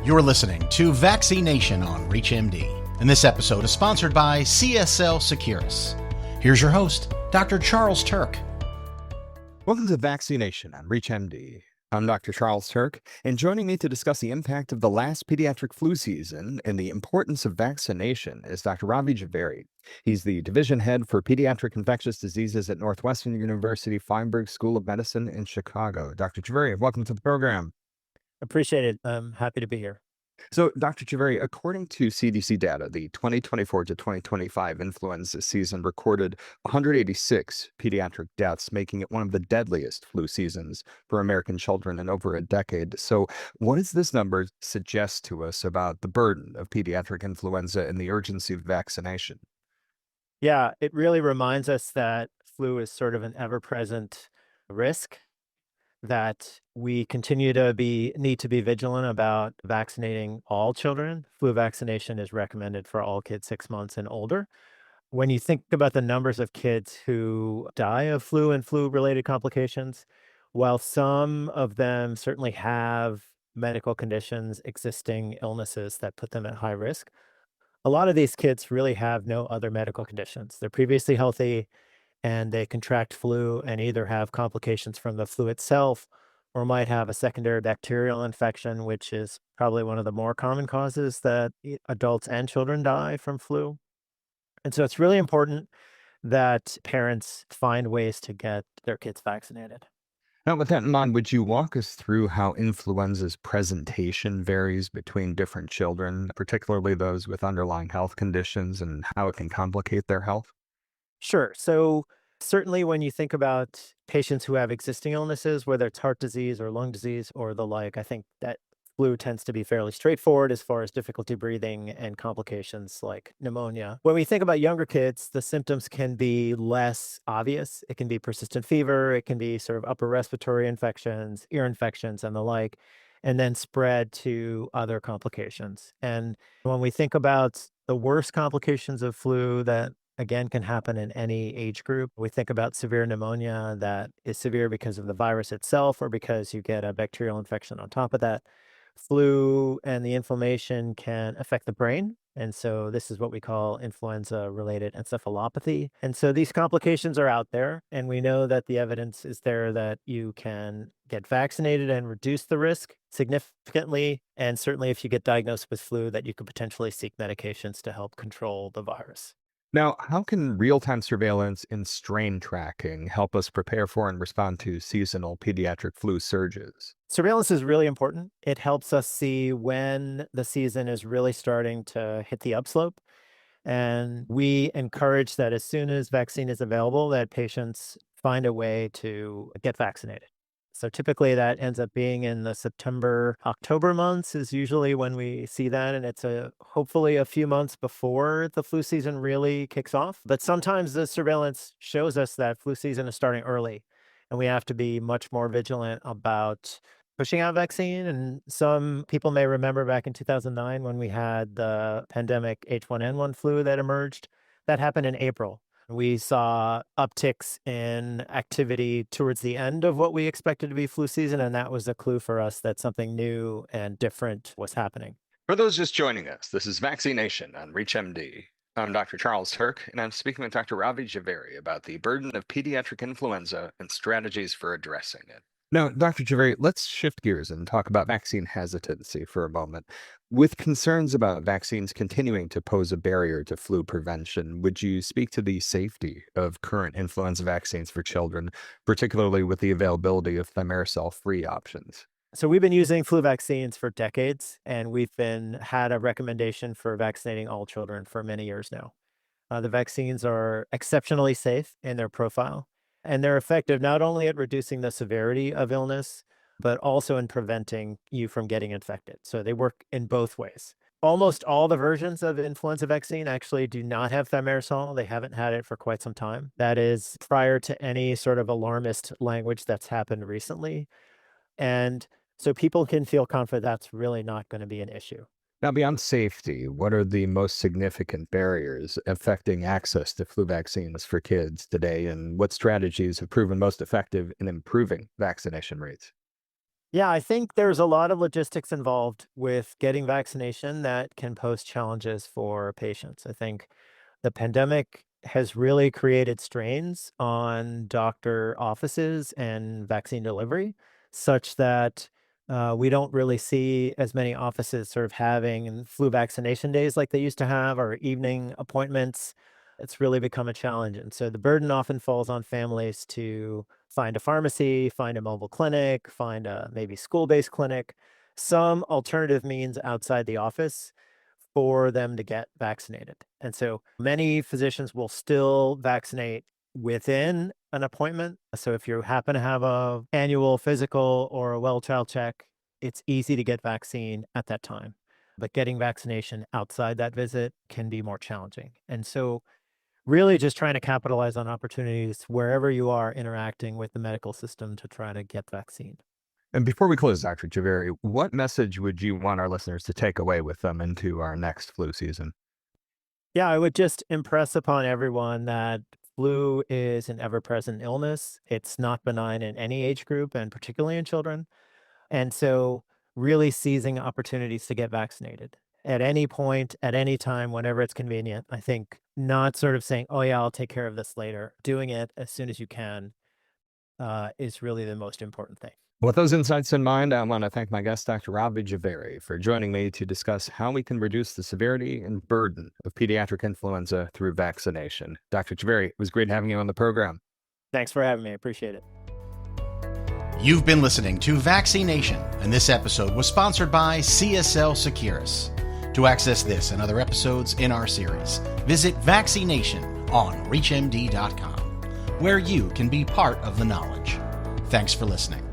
You're listening to Vaccination on ReachMD, and this episode is sponsored by CSL Seqirus. Here's your host, Dr. Charles Turck. Welcome to Vaccination on ReachMD. I'm Dr. Charles Turck, and joining me to discuss the impact of the last pediatric flu season and the importance of vaccination is Dr. Ravi Jhaveri. He's the division head for Pediatric Infectious Diseases at Northwestern University Feinberg School of Medicine in Chicago. Dr. Jhaveri, welcome to the program. Appreciate it. I'm happy to be here. So, Dr. Jhaveri, according to CDC data, the 2024 to 2025 influenza season recorded 186 pediatric deaths, making it one of the deadliest flu seasons for American children in over a decade. So, what does this number suggest to us about the burden of pediatric influenza and the urgency of vaccination? Yeah, it really reminds us that flu is sort of an ever-present risk, that we continue to need to be vigilant about vaccinating all children. Flu vaccination is recommended for all kids 6 months and older. When you think about the numbers of kids who die of flu and flu-related complications, while some of them certainly have medical conditions, existing illnesses that put them at high risk, a lot of these kids really have no other medical conditions. They're previously healthy, and they contract flu and either have complications from the flu itself or might have a secondary bacterial infection, which is probably one of the more common causes that adults and children die from flu. And so it's really important that parents find ways to get their kids vaccinated. Now, with that in mind, would you walk us through how influenza's presentation varies between different children, particularly those with underlying health conditions, and how it can complicate their health? Sure. So certainly when you think about patients who have existing illnesses, whether it's heart disease or lung disease or the like, I think that flu tends to be fairly straightforward as far as difficulty breathing and complications like pneumonia. When we think about younger kids, the symptoms can be less obvious. It can be persistent fever, it can be sort of upper respiratory infections, ear infections, and the like, and then spread to other complications. And when we think about the worst complications of flu that again can happen in any age group. We think about severe pneumonia that is severe because of the virus itself or because you get a bacterial infection on top of that. Flu and the inflammation can affect the brain. And so this is what we call influenza-related encephalopathy. And so these complications are out there, and we know that the evidence is there that you can get vaccinated and reduce the risk significantly. And certainly if you get diagnosed with flu, that you could potentially seek medications to help control the virus. Now, how can real-time surveillance and strain tracking help us prepare for and respond to seasonal pediatric flu surges? Surveillance is really important. It helps us see when the season is really starting to hit the upslope. And we encourage that as soon as vaccine is available, that patients find a way to get vaccinated. So typically that ends up being in the September, October months is usually when we see that. And it's hopefully a few months before the flu season really kicks off. But sometimes the surveillance shows us that flu season is starting early, and we have to be much more vigilant about pushing out vaccine. And some people may remember back in 2009 when we had the pandemic H1N1 flu that emerged. That happened in April. We saw upticks in activity towards the end of what we expected to be flu season, and that was a clue for us that something new and different was happening. For those just joining us, this is Vaccination on ReachMD. I'm Dr. Charles Turck, and I'm speaking with Dr. Ravi Jhaveri about the burden of pediatric influenza and strategies for addressing it. Now, Dr. Jhaveri, let's shift gears and talk about vaccine hesitancy for a moment. With concerns about vaccines continuing to pose a barrier to flu prevention, would you speak to the safety of current influenza vaccines for children, particularly with the availability of thimerosal-free options? So we've been using flu vaccines for decades, and we've had a recommendation for vaccinating all children for many years now. The vaccines are exceptionally safe in their profile, and they're effective not only at reducing the severity of illness, but also in preventing you from getting infected. So they work in both ways. Almost all the versions of influenza vaccine actually do not have thimerosal. They haven't had it for quite some time. That is prior to any sort of alarmist language that's happened recently. And so people can feel confident that's really not going to be an issue. Now, beyond safety, what are the most significant barriers affecting access to flu vaccines for kids today, and what strategies have proven most effective in improving vaccination rates? Yeah, I think there's a lot of logistics involved with getting vaccination that can pose challenges for patients. I think the pandemic has really created strains on doctor offices and vaccine delivery, such that we don't really see as many offices sort of having flu vaccination days like they used to have, or evening appointments. It's really become a challenge. And so the burden often falls on families to find a pharmacy, find a mobile clinic, find a maybe school-based clinic, some alternative means outside the office for them to get vaccinated. And so many physicians will still vaccinate within an appointment. So if you happen to have a annual physical or a well child check, it's easy to get vaccine at that time. But getting vaccination outside that visit can be more challenging. And so really just trying to capitalize on opportunities wherever you are interacting with the medical system to try to get vaccine. And before we close, Dr. Jhaveri, what message would you want our listeners to take away with them into our next flu season? Yeah, I would just impress upon everyone that flu is an ever-present illness. It's not benign in any age group, and particularly in children. And so really seizing opportunities to get vaccinated at any point, at any time, whenever it's convenient. I think not sort of saying, oh yeah, I'll take care of this later. Doing it as soon as you can is really the most important thing. With those insights in mind, I want to thank my guest, Dr. Ravi Jhaveri, for joining me to discuss how we can reduce the severity and burden of pediatric influenza through vaccination. Dr. Jhaveri, it was great having you on the program. Thanks for having me. I appreciate it. You've been listening to Vaccination, and this episode was sponsored by CSL Seqirus. To access this and other episodes in our series, visit Vaccination on ReachMD.com, where you can be part of the knowledge. Thanks for listening.